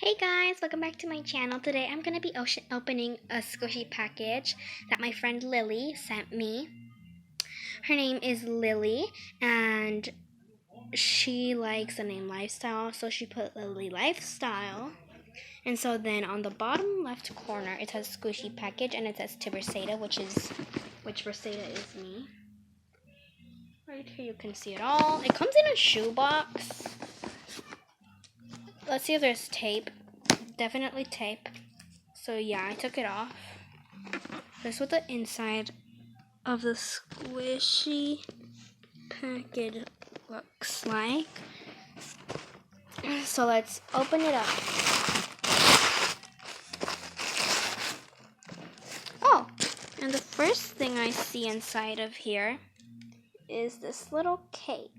Hey guys, welcome back to my channel. Today I'm going to be opening a squishy package that my friend Lily sent me. Her name is Lily and she likes the name Lifestyle, so she put Lily Lifestyle. And so then on the bottom left corner it says squishy package and it says to Versada, which Versada is me. Right here you can see it all. It comes in a shoebox. Let's see if there's tape. Definitely tape. So yeah, I took it off. This is what the inside of the squishy package looks like. So let's open it up. Oh, and the first thing I see inside of here is this little cake.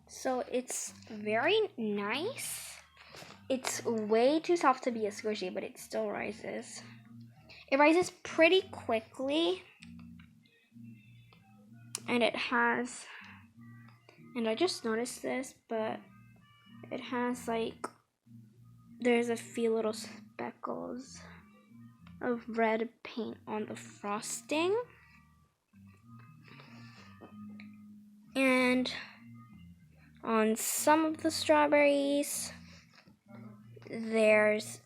So it's very nice. It's way too soft to be a squishy, but it still rises. It rises pretty quickly. And it has, and I just noticed this, but it has there's a few little speckles of red paint on the frosting. And on some of the strawberries, there's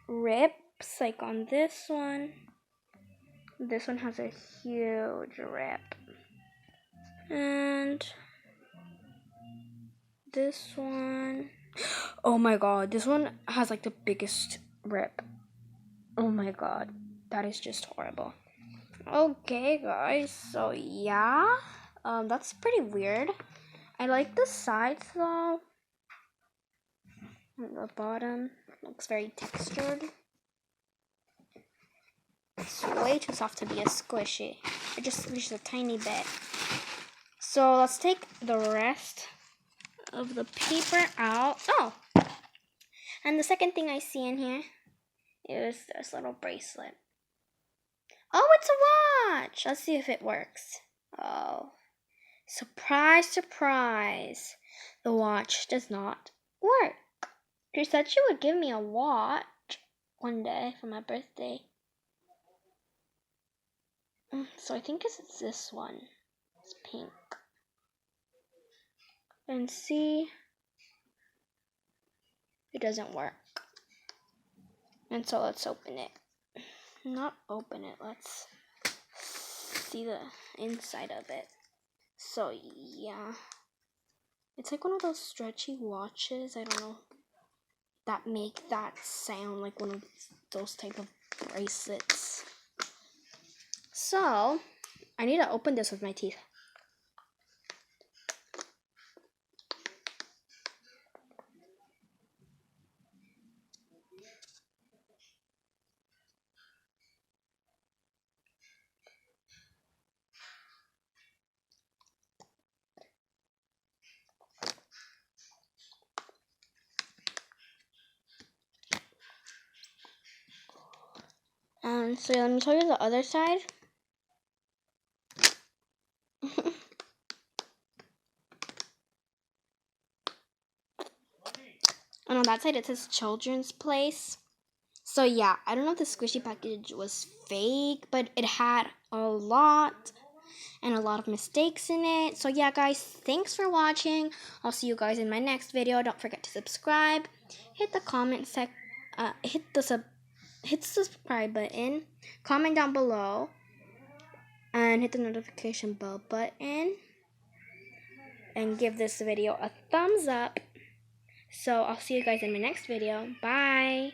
rips, like on this one. This one has a huge rip. And this one, oh my god, this one has like the biggest rip. Oh my god, that is just horrible. Okay guys, so yeah, that's pretty weird. I like the sides though. The bottom looks very textured. It's way too soft to be a squishy. It just squishes a tiny bit. So let's take the rest of the paper out. Oh, and the second thing I see in here is this little bracelet. Oh, it's a watch. Let's see if it works. Oh, surprise, surprise. The watch does not work. She said she would give me a watch one day for my birthday. So I think it's this one. It's pink. And see, it doesn't work. And so let's open it. Not open it, let's see the inside of it. So yeah, it's like one of those stretchy watches, I don't know, that make that sound, like one of those type of bracelets. So I need to open this with my teeth. So let me show you the other side. And on that side it says Children's Place. So yeah, I don't know if the squishy package was fake, but it had a lot of mistakes in it. So yeah guys, thanks for watching. I'll see you guys in my next video. Don't forget to subscribe, hit the comment hit the subscribe button, comment down below, and hit the notification bell button, and give this video a thumbs up. So I'll see you guys in my next video. Bye.